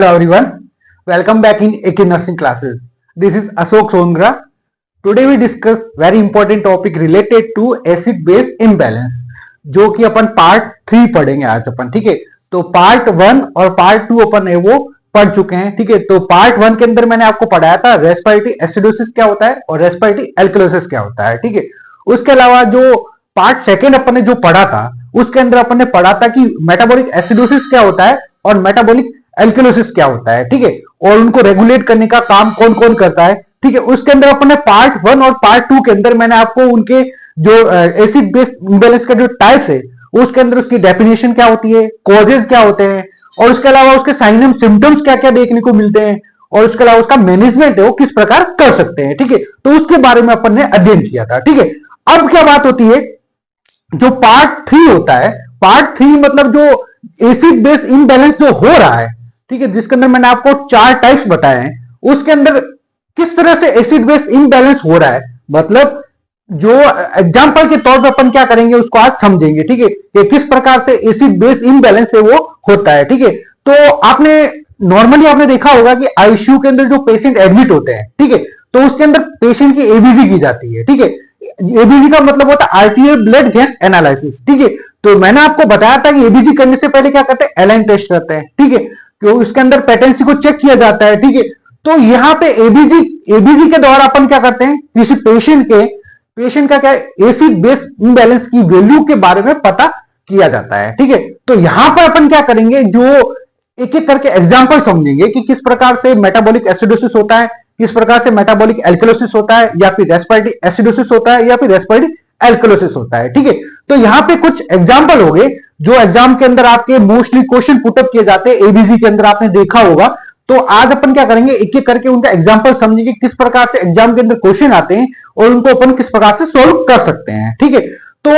Hello everyone, welcome back in AK Nursing classes. This is Ashok Songra. Today we discuss very important topic related to acid base imbalance, जो कि अपन part 3 पढ़ेंगे आज अपन. ठीक है, तो part 1 और part 2 अपन है वो पढ़ चुके हैं. ठीक है, तो पार्ट 1 के अंदर मैंने आपको पढ़ाया था रेस्पिरेटरी एसिडोसिस क्या होता है और रेस्पिरेटरी एल्कलोसिस क्या होता है. ठीक है, उसके अलावा जो पार्ट 2 अपन ने जो पढ़ा था उसके अंदर अपन ने पढ़ा था कि मेटाबॉलिक एसिडोसिस क्या होता है और मेटाबॉलिक एल्कलोसिस क्या होता है. ठीक है, और उनको रेगुलेट करने का काम कौन कौन करता है. ठीक है, उसके अंदर अपन ने पार्ट 1 और पार्ट 2 के अंदर मैंने आपको उनके जो एसिड बेस इंबैलेंस का जो टाइप्स है उसके अंदर उसकी डेफिनेशन क्या होती है, कॉजेज क्या होते हैं और उसके अलावा उसके साइन एंड सिम्टम्स क्या क्या देखने को मिलते हैं और उसके अलावा उसका मैनेजमेंट है वो किस प्रकार कर सकते हैं. ठीक है, तो उसके बारे में अपन ने अध्ययन किया था. ठीक है, अब क्या बात होती है, जो पार्ट 3 होता है, पार्ट 3 मतलब जो एसिड बेस इम्बैलेंस जो हो रहा है, ठीक है, जिसके अंदर मैंने आपको 4 टाइप्स बताए हैं, उसके अंदर किस तरह से एसिड बेस इम्बैलेंस हो रहा है, मतलब जो एग्जांपल के तौर पर अपन क्या करेंगे उसको आज समझेंगे. ठीक है, कि किस प्रकार से एसिड बेस इम्बैलेंस है वो होता है. ठीक है, तो आपने नॉर्मली आपने देखा होगा कि आईसीयू के अंदर जो पेशेंट एडमिट होते हैं, ठीक है, तो उसके अंदर पेशेंट की एबीजी की जाती है. ठीक है, एबीजी का मतलब होता है आर्टीरियल ब्लड गैस एनालिसिस. ठीक है, तो मैंने आपको बताया था कि एबीजी करने से पहले क्या करते हैं, एलाइन टेस्ट करते हैं. ठीक है, तो उसके अंदर पेटेंसी को चेक किया जाता है. ठीक है, तो यहाँ पे एबीजी के द्वारा अपन क्या करते हैं, किसी पेशेंट का क्या एसिड बेस इम्बैलेंस की वैल्यू के बारे में पता किया जाता है. ठीक है, तो यहां पर अपन क्या करेंगे, जो एक एक करके एग्जांपल समझेंगे कि किस प्रकार से मेटाबॉलिक एसिडोसिस होता है, किस प्रकार से मेटाबॉलिक एल्कलोसिस होता है, या फिर रेस्पिरेटरी एसिडोसिस होता है, या फिर रेस्पिरेटरी एल्कलोसिस होता है. ठीक है, तो यहां पे कुछ एग्जांपल हो गए जो एग्जाम के अंदर आपके मोस्टली क्वेश्चन पुटअप किए जाते हैं, एबीजी के अंदर आपने देखा होगा. तो आज अपन क्या करेंगे, एक एक करके उनका एग्जांपल समझेंगे किस प्रकार से एग्जाम के अंदर क्वेश्चन आते हैं और उनको अपन किस प्रकार से सोल्व कर सकते हैं. ठीक है, तो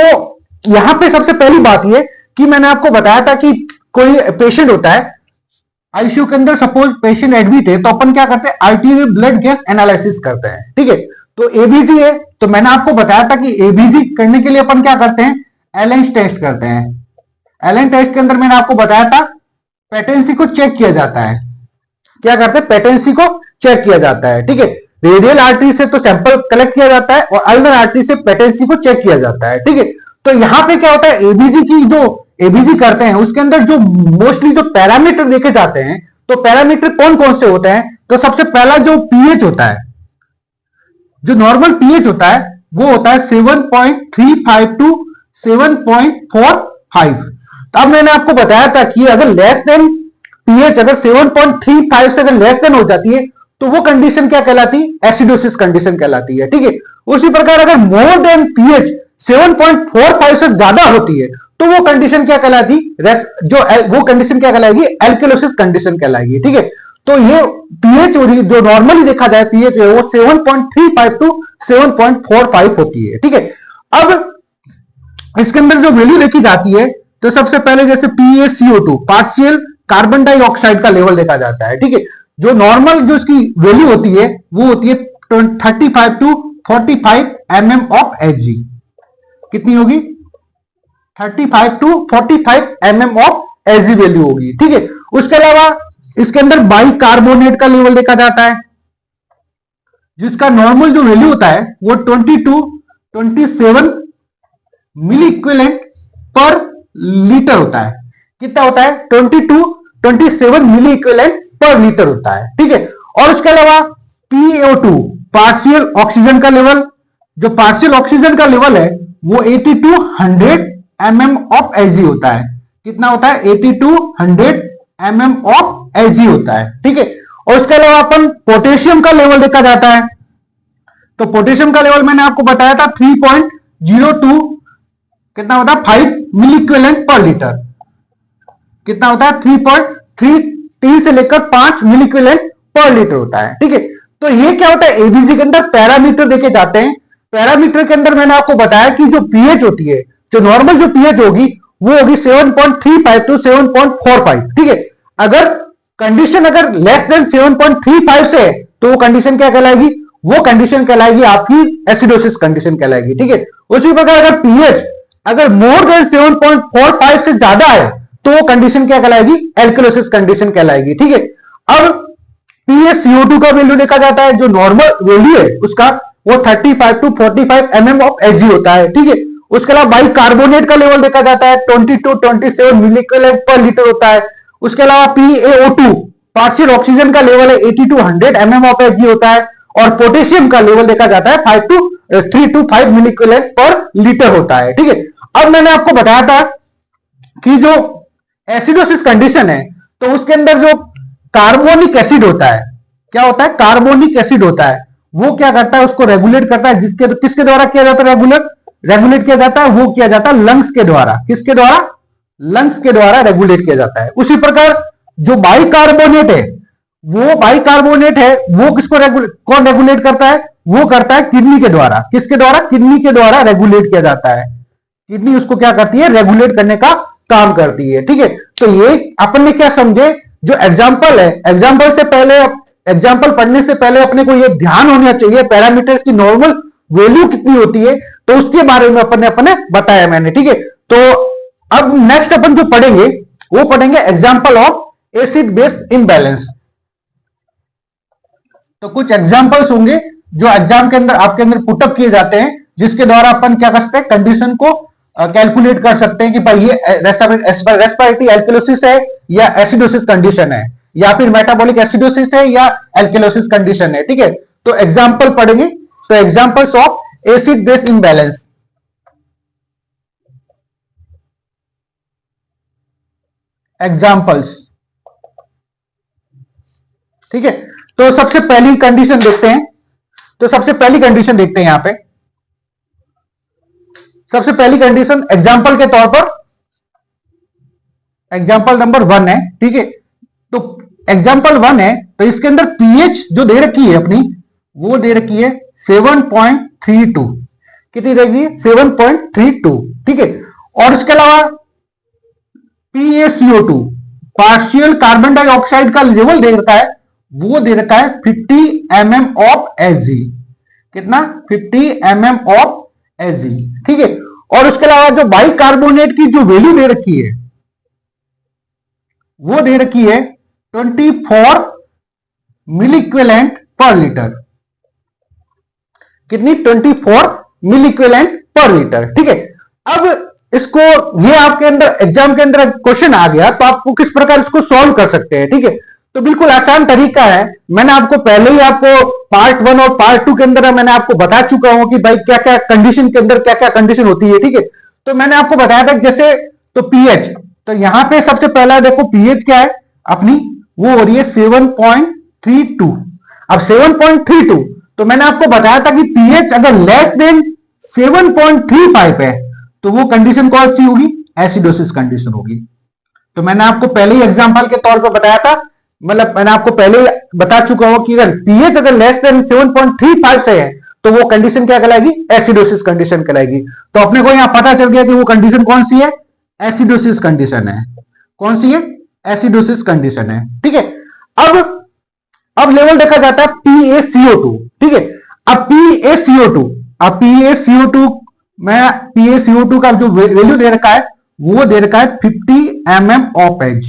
यहां पे सबसे पहली बात यह कि मैंने आपको बताया था कि कोई पेशेंट होता है आईसीयू के अंदर, सपोज पेशेंट एडमिट है, तो अपन क्या करते हैं, आर्टीरियल ब्लड गैस एनालिसिस करते हैं. ठीक है, तो एबीजी है, तो मैंने आपको बताया था कि एबीजी करने के लिए अपन क्या करते हैं, एलाइन टेस्ट करते हैं. एलाइन टेस्ट के अंदर मैंने आपको बताया था पेटेंसी को चेक किया जाता है. क्या करते हैं, पेटेंसी को चेक किया जाता है. ठीक है, रेडियल आर्टरी से तो सैंपल कलेक्ट किया जाता है और अल्नर आर्टरी से पेटेंसी को चेक किया जाता है. ठीक है, तो यहां पे क्या होता है, एबीजी की जो एबीजी करते हैं उसके अंदर जो मोस्टली जो पैरामीटर देखे जाते हैं, तो पैरामीटर कौन कौन से होते हैं, तो सबसे पहला जो पीएच होता है, जो नॉर्मल पीएच होता है वो होता है 7.35 टू 7.45. तो अब मैंने आपको बताया था कि अगर लेस देन पीएच अगर 7.35 से अगर लेस देन हो जाती है तो वो कंडीशन क्या कहलाती है, एसिडोसिस कंडीशन कहलाती है. ठीक है, उसी प्रकार अगर मोर देन पीएच 7.45 से ज्यादा होती है तो वो कंडीशन क्या कहलाती, जो वो कंडीशन क्या कहलाएगी, एल्कलोसिस कंडीशन कहलाएगी. ठीक है, तो ये पीएच जो नॉर्मली देखा जाए पीएच है वो 7.35 टू 7.45 होती है. ठीक है, अब इसके अंदर जो वैल्यू देखी जाती है, तो सबसे पहले जैसे PaCO2 पार्शियल कार्बन डाइऑक्साइड का लेवल देखा जाता है. ठीक है, जो नॉर्मल जो इसकी वैल्यू होती है वो होती है 35 टू 45 mm ऑफ Hg. कितनी होगी, 35 to 45 mm of Hg value होगी. ठीक है, उसके अलावा इसके अंदर बाइकार्बोनेट का लेवल देखा जाता है, जिसका नॉर्मल जो वैल्यू होता है वो 20 to 27 milliequivalent per litre होता है. कितना होता है, 20 to 27 milliequivalent per litre होता है. ठीक है, और उसके अलावा PaO2 पार्शियल ऑक्सीजन का लेवल, जो पार्शियल ऑक्सीजन का लेवल है वो 80 टू 100 mm ऑफ Hg होता है. कितना होता है, 80 टू 100 mm ऑफ Hg होता है. ठीक है, और उसके अलावा अपन पोटेशियम का लेवल देखा जाता है, तो पोटेशियम का लेवल मैंने आपको बताया था 3.02 कितना होता है, 5 मिली इक्विवेलेंट पर लीटर. कितना होता है, 3 से लेकर 5 मिली इक्विवेलेंट पर लीटर होता है. ठीक है, तो ये क्या होता है, एबीजी के अंदर पैरामीटर देखे जाते हैं. पैरामीटर के अंदर मैंने आपको बताया कि जो पीएच होती है, जो नॉर्मल जो पीएच होगी वो होगी 7.35 टू 7.45. ठीक है, अगर कंडीशन अगर लेस देन 7.35 से है तो वो कंडीशन क्या कहलाएगी, वो कंडीशन कहलाएगी आपकी एसिडोसिस कंडीशन कहलाएगी. ठीक है, उसी प्रकार अगर पीएच अगर मोर देन 7.45 से ज्यादा है तो वो कंडीशन क्या कहलाएगी, एल्कलोसिस कंडीशन कहलाएगी. ठीक है, अब PaCO2 का वैल्यू देखा जाता है, जो नॉर्मल वैल्यू है उसका वो 35 टू 45 mm ऑफ Hg होता है, ठीक है। उसके अलावा बाइकार्बोनेट का लेवल देखा जाता है 20 टू 27 मिलीकूलम पर लीटर होता है। उसके अलावा PaO2 पार्शियल ऑक्सीजन का लेवल है 80 टू 100 mm ऑफ Hg होता है, और पोटेशियम का लेवल देखा जाता है 3 टू 5 मिलीकूलम पर लीटर होता है, ठीक है। अब मैंने आपको बताया था कि जो एसिडोसिस कंडीशन है तो उसके अंदर जो कार्बोनिक एसिड होता है, क्या होता है, कार्बोनिक एसिड होता है, वो क्या करता है, उसको रेगुलेट करता है। किसके द्वारा किया जाता है रेगुलेट किया जाता है, वो किया जाता है लंग्स के द्वारा। किसके द्वारा? लंग्स के द्वारा रेगुलेट किया जाता है। उसी प्रकार जो बाइकार्बोनेट है, वो किसको कौन रेगुलेट करता है? वो करता है किडनी के द्वारा। किसके द्वारा? किडनी के द्वारा रेगुलेट किया जाता है। किडनी उसको क्या करती है? रेगुलेट करने का काम करती है, ठीक है। तो ये अपन ने क्या समझे, जो एग्जाम्पल है, एग्जाम्पल पढ़ने से पहले अपने को ये ध्यान होना चाहिए पैरामीटर्स की नॉर्मल वैल्यू कितनी होती है, तो उसके बारे में अपने बताया मैंने, ठीक है। तो अब नेक्स्ट अपन जो पढ़ेंगे वो पढ़ेंगे example of acid base imbalance. तो कुछ एग्जाम्पल्स होंगे जो एग्जाम के अंदर आपके अंदर पुटअप किए जाते हैं, जिसके द्वारा अपन क्या कर सकते हैं, कंडीशन को कैलकुलेट कर सकते हैं कि भाई ये रेस्पिरेटरी एल्कलोसिस है या एसिडोसिस कंडीशन है, या फिर मेटाबॉलिक एसिडोसिस है या एल्कलोसिस कंडीशन है, ठीक है। तो एग्जाम्पल पढ़ेंगे। तो examples of acid base imbalance. Examples, ठीक है। तो सबसे पहली कंडीशन देखते हैं। यहां पे सबसे पहली कंडीशन एग्जाम्पल के तौर पर एग्जाम्पल नंबर 1 है, ठीक है। तो एग्जाम्पल 1 है तो इसके अंदर पीएच जो दे रखी है अपनी, वो दे रखी है 7.32। कितनी देगी? 7.32, ठीक है। और इसके अलावा PaCO2 पार्शियल कार्बन डाइऑक्साइड का लेवल दे रखा है, वो दे रखा है 50 mm ऑफ Hg। कितना? 50 mm ऑफ Hg, ठीक है। और उसके अलावा जो बाइकार्बोनेट की जो वैल्यू दे रखी है, वो दे रखी है 24 मिलीक्विलेंट पर लीटर। कितनी? 24 मिलीक्विलेंट पर लीटर, ठीक है। अब इसको, ये आपके अंदर एग्जाम के अंदर क्वेश्चन आ गया तो आपको किस प्रकार इसको सॉल्व कर सकते हैं, ठीक है। तो बिल्कुल आसान तरीका है। मैंने आपको पहले ही पार्ट 1 और पार्ट 2 के अंदर मैंने आपको बता चुका हूं कि भाई क्या क्या कंडीशन के अंदर क्या क्या कंडीशन होती है, ठीक है। तो मैंने आपको बताया था जैसे, तो पीएच, तो यहां पे सबसे पहला देखो पीएच क्या है अपनी, वो हो रही है 7.32। अब 7.32, तो मैंने आपको बताया था कि पीएच अगर लेस देन 7.35 है तो वो कंडीशन कौन सी होगी? एसिडोसिस कंडीशन होगी। तो मैंने आपको पहले ही एग्जांपल के तौर पर बताया था, मतलब मैंने आपको पहले ही बता चुका हूं कि अगर पीएच अगर लेस देन 7.35 से है तो वो कंडीशन क्या कहलाएगी? एसिडोसिस कंडीशन कहलाएगी। तो अपने को यहां पता चल गया कि वो कंडीशन कौन सी है? एसिडोसिस कंडीशन है। कौन सी है? एसिडोसिस कंडीशन है, ठीक है। अब लेवल देखा जाता है PaCO2, ठीक है। अब PaCO2 में PaCO2 का जो वैल्यू दे रखा है, वो दे रखा है 50 mm ऑफ Hg।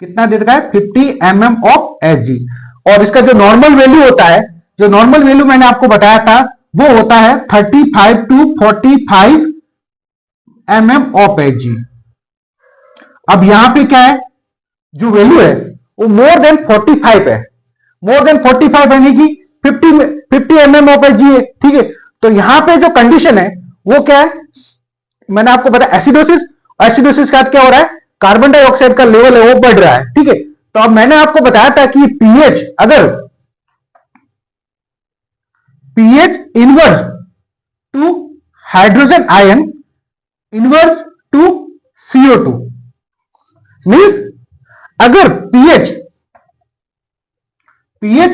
कितना दे रखा है? 50 mm ऑफ Hg। और इसका जो नॉर्मल वैल्यू होता है, जो नॉर्मल वैल्यू मैंने आपको बताया था, वो होता है 35 टू 45 mm ऑफ Hg। अब यहां पे क्या है, जो वैल्यू है वो मोर देन 45 है। मोर देन 45 यानी कि 50 mm ऑफ Hg है, ठीक है। तो यहां पे जो कंडीशन है वो क्या है, मैंने आपको बताया एसिडोसिस। एसिडोसिस का क्या हो रहा है? कार्बन डाइऑक्साइड का लेवल है वो बढ़ रहा है, ठीक है। तो अब मैंने आपको बताया था कि पीएच अगर pH inverse two hydrogen ion inverse two CO2 means अगर पीएच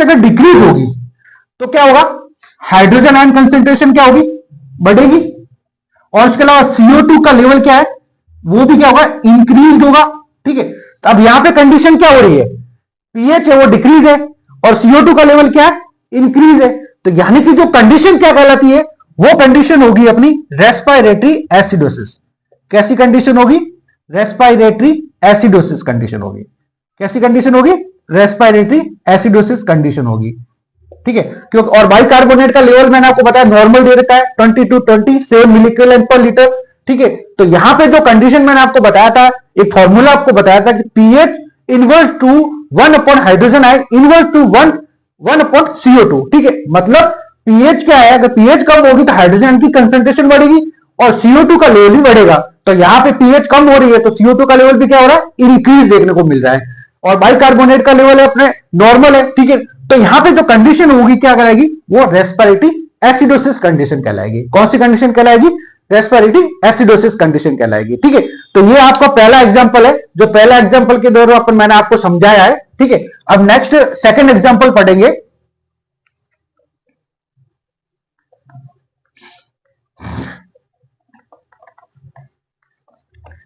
अगर डिक्रीज होगी तो क्या होगा? हाइड्रोजन आयन कंसेंट्रेशन क्या होगी? बढ़ेगी। और इसके अलावा CO2 का लेवल क्या है, वो भी क्या होगा? इंक्रीज होगा, ठीक है। तो अब यहां पे कंडीशन क्या हो रही है? पीएच है वो डिक्रीज है और CO2 का लेवल क्या है? इंक्रीज है। तो यानी कि जो कंडीशन क्या कहलाती है, वो कंडीशन होगी अपनी रेस्पिरेटरी एसिडोसिस। कैसी कंडीशन होगी? रेस्पिरेटरी एसिडोसिस कंडीशन होगी। कैसी कंडीशन होगी? रेस्पिरेटरी एसिडोसिस कंडीशन होगी। ठीक है, क्योंकि और बाइकार्बोनेट का लेवल मैंने आपको बताया नॉर्मल दे रखा है 20 to 27 मिलीक्यूलेंट पर लीटर। ठीक है, तो यहां पे जो कंडीशन मैंने आपको बताया था, एक फॉर्मूला आपको बताया था कि pH inverse two 1 upon hydrogen ion inverse two 1 upon CO2। ठीक है, मतलब पीएच क्या है, अगर पीएच कम होगी तो हाइड्रोजन की कंसेंट्रेशन बढ़ेगी और CO2 का लेवल भी बढ़ेगा। तो यहाँ पे पीएच कम हो रही है तो CO2 का लेवल भी क्या हो रहा है, इंक्रीज देखने को मिल रहा है। और बाइकार्बोनेट का लेवल है अपने नॉर्मल है। ठीक है, तो यहाँ पे जो कंडीशन होगी क्या कहलाएगी, वो रेस्पिरेटरी एसिडोसिस कंडीशन कहलाएगी। कौन सी कंडीशन कहलाएगी, रेस्पिरेटरी एसिडोसिस कंडीशन कहलाएगी। ठीक है, तो ये आपका पहला एग्जांपल है, जो पहला एग्जांपल के दौरान मैंने आपको समझाया है। ठीक है, अब नेक्स्ट सेकंड एग्जांपल पढ़ेंगे।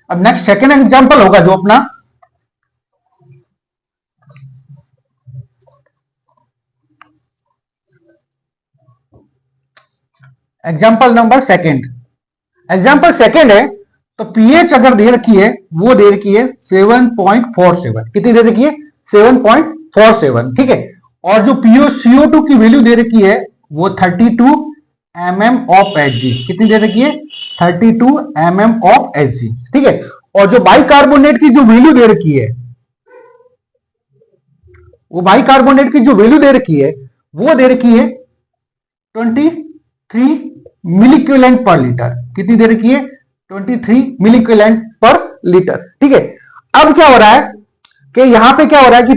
अब नेक्स्ट सेकंड एग्जांपल होगा जो अपना example number second. Example second है तो पीएच अगर दे रखी है, वो दे रखी है 7.47। कितनी दे रखी है, 7.47। ठीक है, और जो CO2 की वैल्यू दे रखी है वो 32 mm ऑफ Hg। कितनी दे रखी है, 32 mm ऑफ Hg। ठीक है, और जो बाइकार्बोनेट की जो वैल्यू दे रखी है, वो बाइकार्बोनेट की जो वैल्यू दे रखी है वो दे रखी है 23 मिलीक्यूलेंट पर लीटर। कितनी दे रखी है, 23 मिलीक्यूलेंट पर लीटर। ठीक है, अब क्या हो रहा है कि यहां पे क्या हो रहा है कि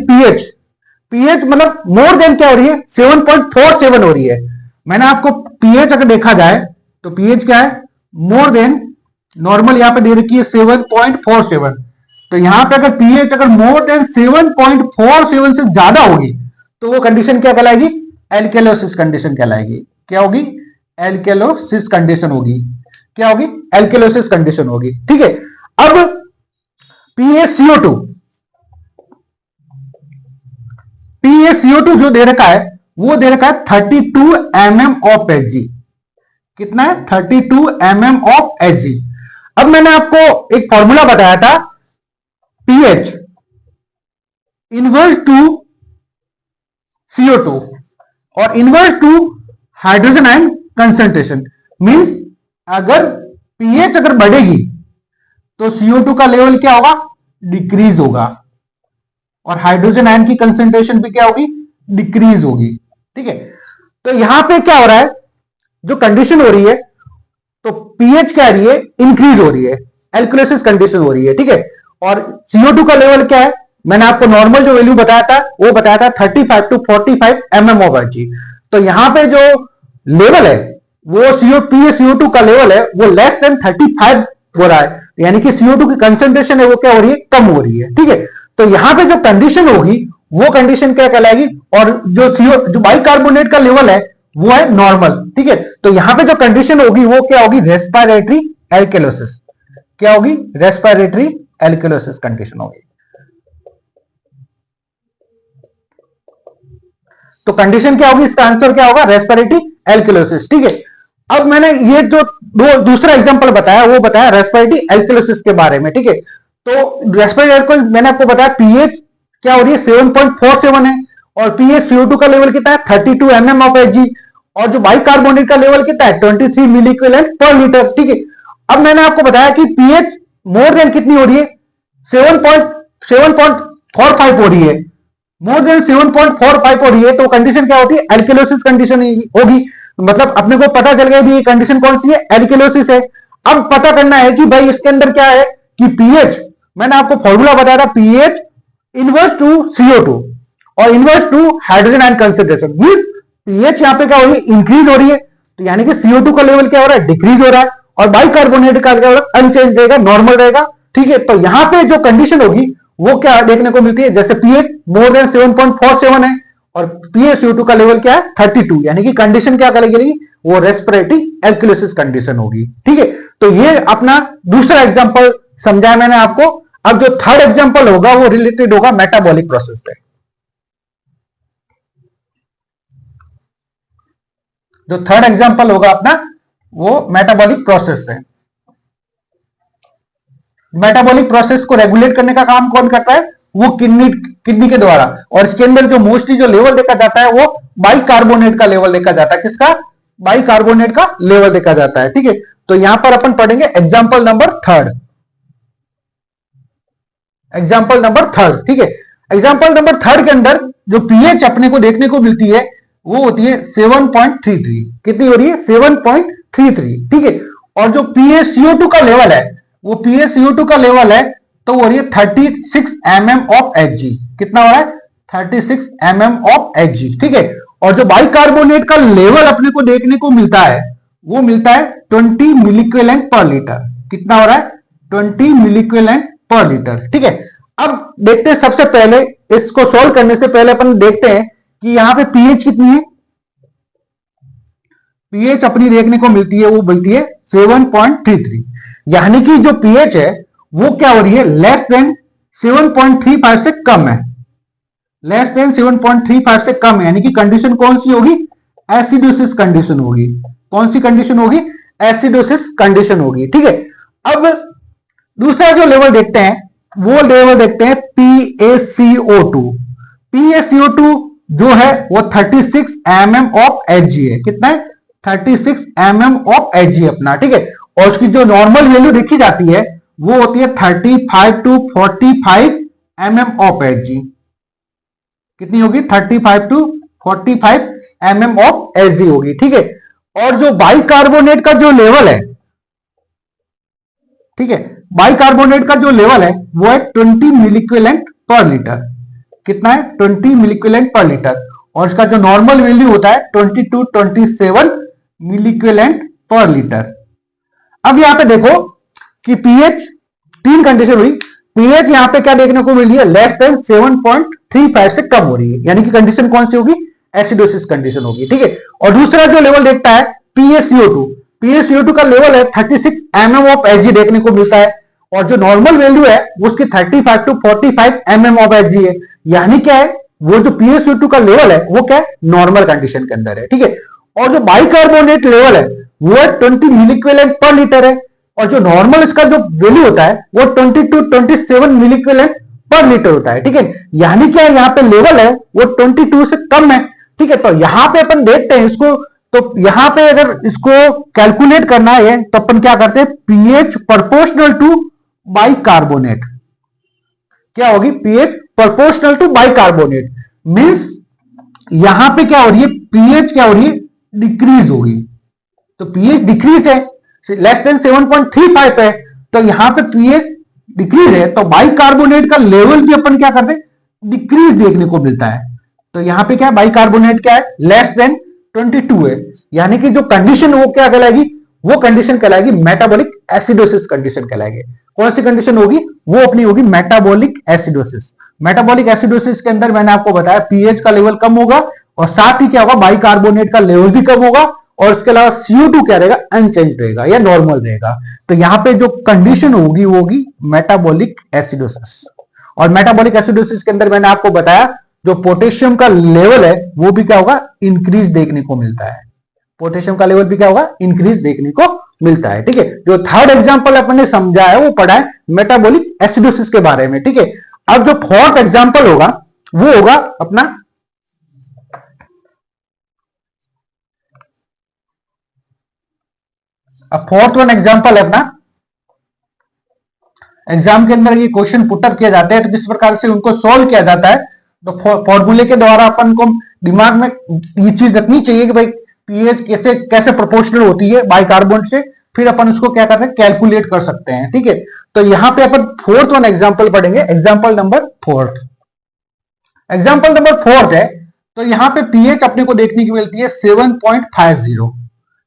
पीएच मतलब मोर देन क्या हो रही है, 7.47 हो रही है। मैंने आपको पीएच अगर देखा जाए तो पीएच क्या है, मोर देन नॉर्मल यहां पे दे रखी है 7.47। तो यहां पे अगर पीएच अगर मोर देन 7.47 से ज्यादा होगी तो वो कंडीशन क्या कहलाएगी, एल्केलोसिस कंडीशन कहलाएगी। क्या होगी, एल्केलोसिस कंडीशन होगी। क्या होगी, एल्केलोसिस कंडीशन होगी। ठीक है, अब PaCO2 जो दे रखा है वो दे रखा है 32 mm ऑफ Hg। कितना है, 32 mm ऑफ Hg। अब मैंने आपको एक फॉर्मूला बताया था, पीएच इनवर्स टू CO2 और inverse two hydrogen ion concentration. Means अगर पीएच अगर बढ़ेगी तो CO2 का लेवल क्या होगा, डिक्रीज होगा, और हाइड्रोजन आयन की कंसंट्रेशन भी क्या होगी, डिक्रीज होगी। ठीक है, तो यहां पे क्या हो रहा है, जो कंडीशन हो रही है तो पीएच क्या रही है, इंक्रीज हो रही है, एल्कोलिसिस कंडीशन हो रही है। ठीक है, और CO2 का लेवल क्या है, मैंने आपको नॉर्मल जो वैल्यू बताया था वो बताया था 35 to 45 mm ऑफ Hg। तो यहां पे जो लेवल है वो PaCO2 का लेवल है वो लेस देन 35 हो रहा है, यानी कि CO2 की कंसेंट्रेशन है वो क्या हो रही है, कम हो रही है। ठीक है, तो यहां पे जो कंडीशन होगी वो कंडीशन क्या कहलाएगी, और जो बाइकार्बोनेट का लेवल है वो है नॉर्मल। ठीक है, तो यहां पे जो कंडीशन होगी वो क्या होगी, रेस्पिरेटरी एल्केलोसिस। क्या होगी, रेस्पिरेटरी एल्केलोसिस कंडीशन होगी। तो कंडीशन क्या होगी, इसका आंसर क्या होगा, रेस्पिरेटरी एल्केलोसिस। ठीक है, अब मैंने ये जो दूसरा एग्जांपल बताया वो बताया रेस्पिरेटरी एल्केलोसिस के बारे में। ठीक है, तो रेस्पिरेटरी एल्केलोसिस मैंने आपको बताया पीएच क्या हो रही है, 7.47 है, और PaCO2 का लेवल कितना है, 32 mm ऑफ Hg, और जो बाइकार्बोनेट का लेवल कितना है, 23 मिलीक्यूलेंट पर लीटर। ठीक है, अब मैंने आपको बताया कि पीएच मोर देन कितनी हो रही है, 7.45 हो रही है, मोर देन 7.45 हो रही है, तो कंडीशन क्या होती है, एल्केलोसिस कंडीशन होगी। मतलब अपने को पता चल गया भी ये कंडीशन कौन सी है, एल्केलोसिस है। अब पता करना है कि भाई इसके अंदर क्या है कि पीएच, मैंने आपको फॉर्मूला बताया था, पीएच इनवर्स टू CO2 और inverse two hydrogen ion concentration. Means pH यहां पे क्या हो रही है, इंक्रीज हो रही है, तो यानी कि CO2 का लेवल क्या हो रहा है, डिक्रीज हो रहा है, और बाइकार्बोनेट का लेवल अनचेंज रहेगा, नॉर्मल रहेगा। ठीक है, तो यहां पे जो कंडीशन होगी वो क्या देखने को मिलती है, जैसे पीएच मोर देन 7.47 है और PaCO2 का लेवल क्या है, 32, यानी कि कंडीशन क्या करेगी, वो रेस्पिरेटरी एल्केलोसिस कंडीशन होगी। ठीक है, तो ये अपना दूसरा एग्जांपल समझाया मैंने आपको। अब जो थर्ड एग्जांपल होगा वो रिलेटेड होगा मेटाबॉलिक प्रोसेस से। जो थर्ड एग्जांपल होगा अपना वो मेटाबॉलिक प्रोसेस है। मेटाबॉलिक प्रोसेस को रेगुलेट करने का काम कौन करता है, वो किडनी के द्वारा। और इसके अंदर जो मोस्टली जो लेवल देखा जाता है वो बाइकार्बोनेट का लेवल देखा जाता है। किसका? बाइकार्बोनेट का लेवल देखा जाता है। ठीक है, तो यहां पर अपन पढ़ेंगे example number third. Example number third, ठीक है। एग्जाम्पल नंबर थर्ड के अंदर जो पीएच अपने को देखने को मिलती है वो होती है 7.33। कितनी हो रही है? 7.33, ठीक है। और जो PaCO2 का लेवल है वो PaCO2 का लेवल है तो वो हो रही है 36 mm ऑफ Hg। कितना हो रहा है? 36 mm ऑफ Hg, ठीक है। और जो बाइकार्बोनेट का लेवल अपने को देखने को मिलता है वो मिलता है 20 मिलीक्विलेंट पर लीटर। कितना हो रहा है? 20 मिलीक्विलेंट पर लीटर, ठीक है। अब देखते हैं, सबसे पहले इसको सॉल्व करने से पहले अपन देखते हैं कि यहां पे पीएच कितनी है। पीएच अपनी देखने को मिलती है, वो मिलती है 7.33, यानी कि जो पीएच है वो क्या हो रही है? लेस देन 7.35 से कम है। लेस देन 7.35 से कम है, यानी कि कंडीशन कौन सी होगी? एसिडोसिस कंडीशन होगी। कौन सी कंडीशन होगी? एसिडोसिस कंडीशन होगी, ठीक है। अब दूसरा जो लेवल देखते हैं वो लेवल देखते हैं PaCO2। PaCO2 जो है वो 36 mm ऑफ Hg है। कितना है? 36 mm ऑफ Hg अपना, ठीक है। और उसकी जो नॉर्मल वैल्यू देखी जाती है वो होती है 35 to 45 mm ऑफ Hg। कितनी होगी? 35 to 45 mm ऑफ Hg होगी, ठीक है। और जो बाइकार्बोनेट का जो लेवल है, ठीक है, बाइकार्बोनेट का जो लेवल है वो है 20 मिलीक्विलेंट पर लीटर। कितना है? 20 मिलीक्विलेंट पर लीटर। और इसका जो नॉर्मल वैल्यू होता है 20 to 27 मिलीक्विलेंट पर लीटर। अब यहां पे देखो कि पीएच, तीन कंडीशन हुई। पीएच यहां पे क्या देखने को मिल रही है? लेस देन 7.35 से कम हो रही है, यानी कि कंडीशन कौन सी होगी? एसिडोसिस कंडीशन होगी, ठीक है। और दूसरा जो लेवल देखता है PaCO2। PaCO2 का लेवल है 36 mm ऑफ Hg देखने को मिलता है। और जो नॉर्मल वैल्यू है वो उसकी 35 to 45 mm ऑफ Hg है, यानी क्या है? वो जो PaCO2 का लेवल है वो क्या है? नॉर्मल कंडीशन के अंदर है, ठीक है। और जो बाइकार्बोनेट लेवल है वो है 20 मिलीक्विलेंट पर लीटर है। और जो नॉर्मल इसका जो वैल्यू होता है वो 20 to 27 मिलीक्विलेंट पर लीटर होता है, ठीक है। यानी क्या यहाँ पे लेवल है वो 22 से कम है, ठीक है। तो यहां पे अपन देखते हैं इसको, तो यहां पे अगर इसको कैलकुलेट करना है तो अपन क्या करते हैं? PH proportional to bicarbonate. क्या होगी? PH proportional to bicarbonate means यहां पे क्या हो रही है? पीएच क्या हो रही है? डिक्रीज होगी। तो पीएच डिक्रीज है, लेस देन 7.35 है, तो यहां पे पीएच डिक्रीज है, तो बाइकार्बोनेट का लेवल भी अपन क्या करते हैं? डिक्रीज देखने को मिलता है। तो यहां पे क्या? बाइकार्बोनेट क्या है? लेस देन 22 है, यानी कि जो कंडीशन वो क्या कहलाएगी? वो कंडीशन कहलाएगी मेटाबॉलिक एसिडोसिस कंडीशन कहलाएगी। कौन सी कंडीशन होगी? वो अपनी होगी मेटाबॉलिक एसिडोसिस। मेटाबॉलिक एसिडोसिस के अंदर मैंने आपको बताया पीएच का लेवल कम होगा और साथ ही क्या होगा? बाइकार्बोनेट का लेवल भी कम होगा और इसके अलावा CO2 क्या रहेगा? अनचेंज रहेगा या नॉर्मल रहेगा। तो यहां पे जो कंडीशन होगी वो होगी मेटाबॉलिक एसिडोसिस। और मेटाबॉलिक एसिडोसिस के अंदर मैंने आपको बताया जो पोटेशियम का लेवल है वो भी क्या होगा? इंक्रीज देखने को मिलता है। पोटेशियम का लेवल भी क्या होगा? इंक्रीज देखने को मिलता है, ठीक है। जो थर्ड एग्जांपल अपने समझा है वो पढ़ा है मेटाबॉलिक एसिडोसिस के बारे में, ठीक है। अब जो फोर्थ एग्जांपल होगा वो होगा अपना फोर्थ वन एग्जांपल है अपना। एग्जाम के अंदर ये क्वेश्चन पुटअप किया जाता है तो किस प्रकार से उनको सॉल्व किया जाता है, तो फॉर्मूले के द्वारा अपन को दिमाग में ये चीज रखनी चाहिए कि भाई पीएच कैसे कैसे प्रोपोर्शनल होती है बाइकार्बोनेट से, फिर अपन उसको क्या करते हैं? कैलकुलेट कर सकते हैं, ठीक है। तो यहां पे अपन फोर्थ वन एग्जांपल पढ़ेंगे, example number fourth. Example number fourth है, तो यहां पे पीएच अपने को देखने की मिलती है 7.50,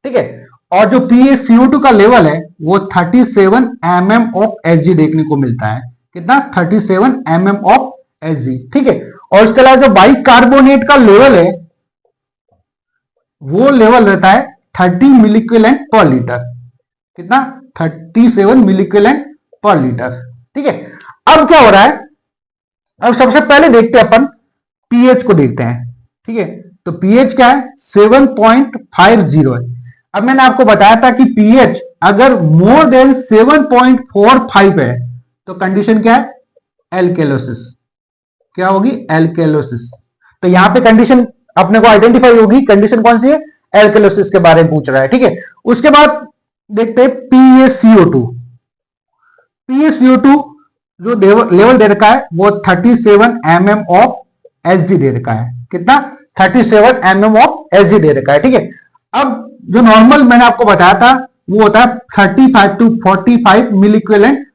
ठीक है। और जो PaCO2 का लेवल है वो 37 mm ऑफ Hg देखने को मिलता है। कितना? 37 mm ऑफ Hg, ठीक है। और इसके अलावा जो बाइकार्बोनेट का लेवल है वो लेवल रहता है 30 मिलीक्विलेंट पर लीटर। कितना? 37 मिलीक्विलेंट पर लीटर, ठीक है। अब क्या हो रहा है? अब सबसे पहले देखते हैं अपन पीएच को देखते हैं, ठीक है। तो पीएच क्या है? 7.50 है। अब मैंने आपको बताया था कि पीएच अगर मोर देन 7.45 है तो कंडीशन क्या है? एल्केलोसिस। क्या होगी? एल्केलोसिस। तो यहां पे कंडीशन अपने को आइडेंटिफाई होगी, कंडीशन कौन सी है? एल्केलोसिस के बारे में पूछ रहा है, ठीक है। उसके बाद देखते हैं PaCO2। PaCO2 जो लेवल दे रखा है वो 37 mm ऑफ Hg दे रखा है। कितना? 37 mm ऑफ Hg दे रखा है, ठीक है। अब जो नॉर्मल मैंने आपको बताया था वो होता है 35 to 45 milliequivalent,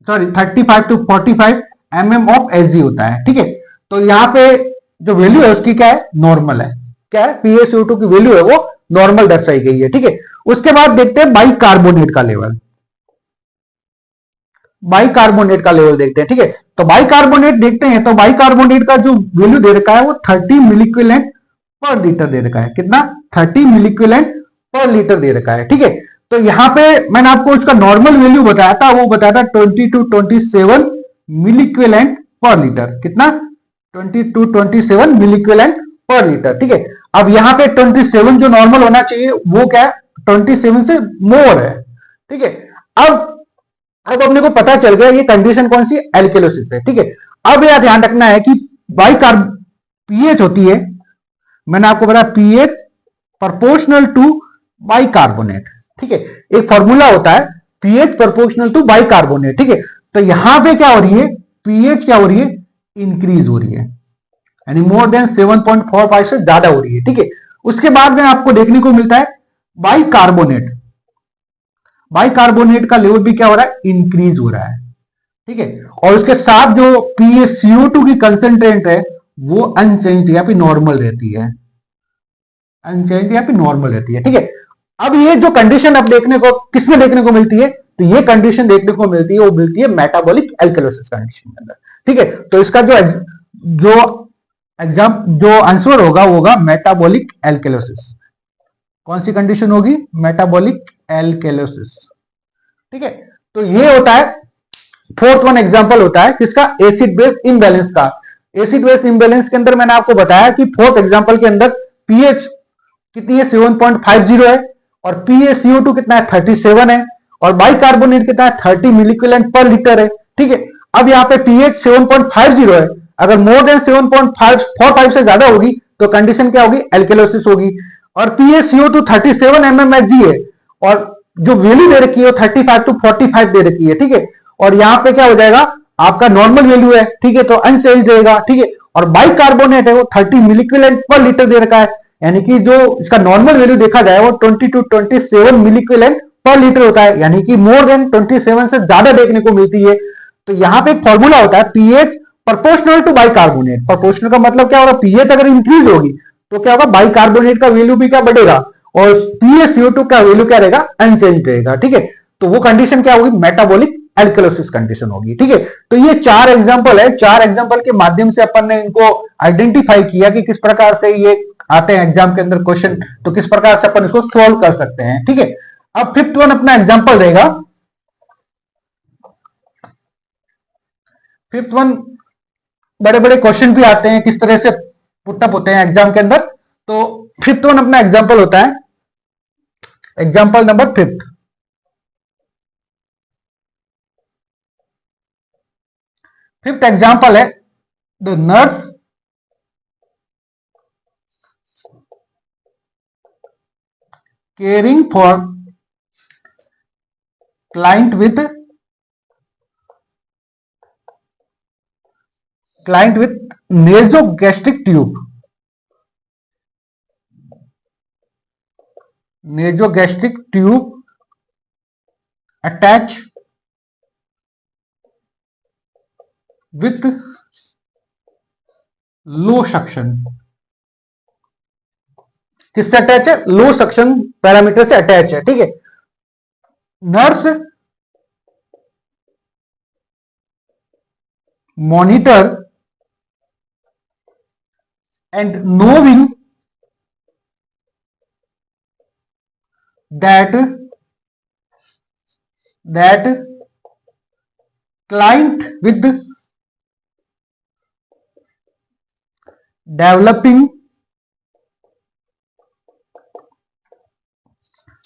sorry 35 to 45 mm of Hg होता है, ठीक है। तो यहाँ पे जो वैल्यू है उसकी क्या है? नॉर्मल है। क्या है? PaCO2 की वैल्यू है वो नॉर्मल दर्शाई गई है, ठीक है। उसके बाद देखते हैं बाइकार्बोनेट का लेवल। बाइकार्बोनेट का लेवल देखते हैं, ठीक है। तो बाइकार्बोनेट देखते हैं, तो बाइकार्बोनेट का जो वैल्यू दे रखा है वो 30 मिलीक्विलेंट पर लीटर दे रखा है। कितना? 30 मिलीक्विलेंट पर लीटर दे रखा है, ठीक है। तो यहां पे मैंने आपको उसका नॉर्मल वैल्यू बताया था, वो बताया था 20 टू 27 मिलीक्विलेंट पर लीटर। कितना? 20 टू 27 मिलीक्विलेंट पर लीटर, ठीक है। अब यहां पे 27 जो नॉर्मल होना चाहिए वो क्या है? 27 से मोर है, ठीक है। अब अपने को पता चल गया ये कंडीशन कौन सी? एल्केलोसिस है, ठीक है। अब यह ध्यान रखना है कि बाइकार्ब पीएच होती है, मैंने आपको बताया पीएच प्रोपोर्शनल टू बाइकार्बोनेट, ठीक है। एक फॉर्मूला होता है पीएच प्रोपोर्शनल टू बाइकार्बोनेट, ठीक है। तो यहां पे क्या हो रही है? पीएच क्या हो रही है? इंक्रीज हो रही है, यानी मोर देन 7.45 से ज्यादा हो रही है, ठीक है। उसके बाद में आपको देखने को मिलता है बाइकार्बोनेट। बाइकार्बोनेट का लेवल भी क्या हो रहा है? इंक्रीज हो रहा है, ठीक है। और उसके साथ जो PaCO2 की कंसेंट्रेट है वो अनचेंज या फिर नॉर्मल रहती है, अनचेंज या फिर नॉर्मल रहती है, ठीक है। अब ये जो कंडीशन अब देखने को किसमें देखने को मिलती है? तो ये कंडीशन देखने को मिलती है, वो मिलती है मेटाबॉलिक एल्कलोसिस कंडीशन के अंदर, ठीक है। तो इसका जो एग्जाम जो आंसर होगा वो होगा मेटाबॉलिक एल्कलोसिस। कौन सी कंडीशन होगी? मेटाबॉलिक एल्कलोसिस, ठीक है। तो ये होता है फोर्थ वन एग्जांपल होता है किसका? एसिड बेस इम्बैलेंस का। एसिड बेस इम्बैलेंस के अंदर मैंने आपको बताया कि फोर्थ एग्जांपल के अंदर पीएच कितनी है? 7.50 है, और PaCO2 कितना है? 37 है, और बाइकार्बोनेट कितना है? 30 मिलीक्विलेंट पर लीटर है, ठीक है। अब यहाँ पे पीएच 7.50 है, अगर मोर देन 7.45 से ज्यादा होगी तो कंडीशन क्या होगी? एल्केलोसिस होगी। और PaCO2 37 mmHg है, और जो वैल्यू दे रखी है 35 टू 45 दे रखी है, ठीक है। और यहां पे क्या हो जाएगा? आपका नॉर्मल वैल्यू है, ठीक है, तो अनचेंज रहेगा, ठीक है। और बाइकार्बोनेट है वो 30 मिलीक्विलेंट पर लीटर दे रखा है, यानी कि जो इसका नॉर्मल वैल्यू देखा जाए वो 20 टू 27 मिलीक्विलेंट पर लीटर होता है, यानी कि मोर देन 27 से ज्यादा देखने को मिलती है। तो यहां पे एक फॉर्मूला होता है pH proportional to bicarbonate. Proportional का मतलब क्या होगा? पीएच अगर इंक्रीज होगी तो क्या होगा? बाइकार्बोनेट का वैल्यू भी क्या बढ़ेगा, और PaCO2 का वैल्यू क्या रहेगा? अनचेंज रहेगा, ठीक है। तो वो कंडीशन क्या होगी? मेटाबॉलिक एल्कलोसिस कंडीशन होगी, ठीक है। तो ये 4 एग्जांपल है, 4 एग्जांपल के माध्यम से अपन ने इनको आइडेंटिफाई किया कि किस प्रकार से ये आते हैं एग्जाम के अंदर क्वेश्चन, तो किस प्रकार से अपन इसको सॉल्व कर सकते हैं, ठीक है। अब फिफ्थ वन अपना एग्जांपल रहेगा। फिफ्थ वन बड़े बड़े क्वेश्चन भी आते हैं, किस तरह से पुटअप होते हैं एग्जाम के अंदर। तो फिफ्थ वन अपना एग्जांपल होता है, example number fifth. Fifth example है the nurse caring for client with nasogastric tube, nasogastric tube attached with low suction। किससे अटैच है? लो सक्शन पैरामीटर से अटैच है, ठीक है। Nurse monitor and नोविंग that client with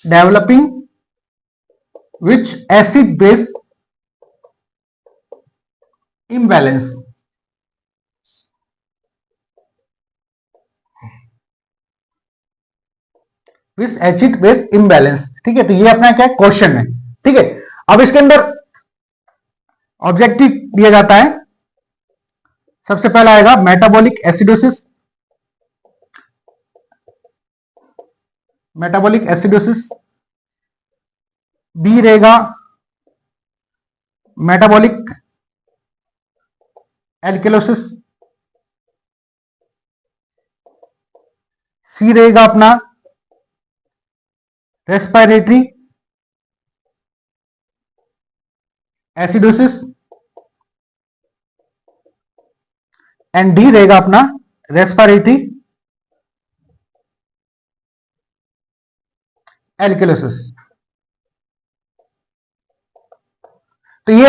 developing which acid base imbalance, with acid base imbalance. ठीक है, तो ये अपना क्या क्वेश्चन है। ठीक है, अब इसके अंदर ऑब्जेक्टिव दिया जाता है। सबसे पहला आएगा metabolic acidosis, metabolic acidosis. B रहेगा मेटाबॉलिक एल्केलोसिस। सी रहेगा अपना रेस्पिरेटरी एसिडोसिस। एंड डी रहेगा अपना रेस्पिरेटरी एल्केलोसिस। तो ये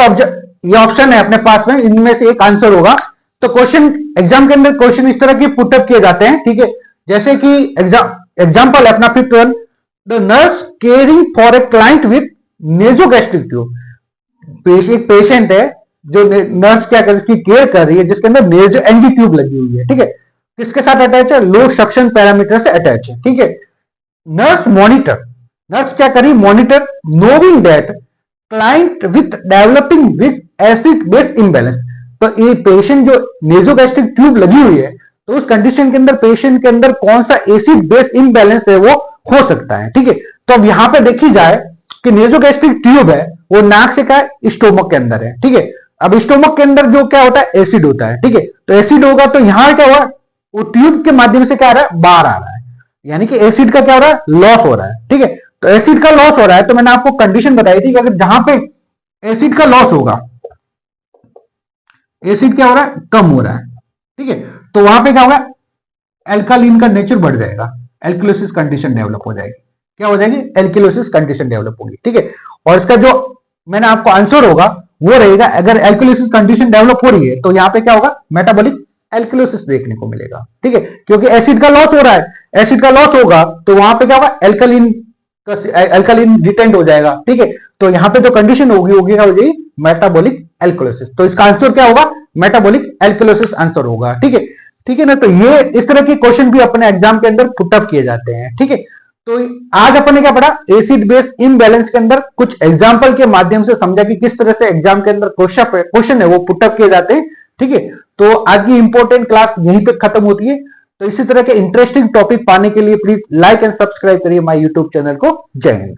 ऑप्शन है अपने पास में, इनमें से एक आंसर होगा। तो क्वेश्चन एग्जाम के अंदर क्वेश्चन इस तरह के पुटअप किए जाते हैं। ठीक है, जैसे कि एग्जाम्पल है अपना fifth one, the nurse caring for a client with nasogastric tube. एक पेशेंट है जो नर्स क्या कर उसकी केयर कर रही है, जिसके अंदर नेजो एनजी ट्यूब लगी हुई है। ठीक है, किसके साथ अटैच है? लो सक्शन पैरामीटर से अटैच है। ठीक है, नर्स मॉनिटर, नर्स क्या करी? Monitor knowing that client with developing with acid base imbalance. तो ये पेशेंट जो नेजोगैस्ट्रिक ट्यूब लगी हुई है, तो उस कंडीशन के अंदर पेशेंट के अंदर कौन सा एसिड बेस इम्बैलेंस है वो हो सकता है। ठीक है, तो अब यहां पे देखी जाए कि नेजोगैस्ट्रिक ट्यूब है वो नाक से क्या है? स्टोमक के अंदर है। ठीक है, अब स्टोमक के अंदर जो क्या होता है? एसिड होता है। ठीक है, तो एसिड होगा तो यहां क्या हुआ? वो ट्यूब के माध्यम से क्या आ रहा है? बाहर आ रहा है, यानी कि एसिड का क्या हो रहा है? लॉस हो रहा है। ठीक है, तो एसिड का लॉस हो रहा है, तो मैंने आपको कंडीशन बताई थी कि अगर जहां पे एसिड का लॉस होगा, एसिड क्या हो रहा है? कम हो रहा है। ठीक है, तो वहां पे क्या होगा? एल्कालीन का नेचर बढ़ जाएगा, एल्किलोसिस कंडीशन डेवलप हो जाएगी। क्या हो जाएगी? एल्किलोसिस कंडीशन डेवलप होगी। ठीक है, और इसका जो मैंने आपको आंसर होगा वो रहेगा, अगर एल्किलोसिस कंडीशन डेवलप हो रही है तो यहां पे क्या होगा? मेटाबॉलिक एल्किलोसिस देखने को मिलेगा। ठीक है, क्योंकि एसिड का लॉस हो रहा है, एसिड का लॉस होगा तो वहां पे क्या होगा? एल्कालीन रिटेंड हो जाएगा। ठीक है, तो यहां पे जो कंडीशन होगी होगी क्या हो जाएगी? मेटाबॉलिक एल्किलोसिस। तो इसका आंसर क्या होगा? मेटाबॉलिक एल्किलोसिस आंसर होगा। ठीक है, ठीक है ना। तो ये इस तरह के क्वेश्चन भी अपने एग्जाम के अंदर पुटअप किए जाते हैं। ठीक है, तो आज अपन ने क्या पढ़ा? एसिड बेस इम्बैलेंस के अंदर कुछ एग्जाम्पल के माध्यम से समझा कि किस तरह से एग्जाम के अंदर क्वेश्चन है वो पुटअप किए जाते हैं। ठीक है, तो आज की इंपॉर्टेंट क्लास यहीं पे खत्म होती है। तो इसी तरह के इंटरेस्टिंग टॉपिक पाने के लिए प्लीज लाइक एंड सब्सक्राइब करिए माय यूट्यूब चैनल को। जय हिंद।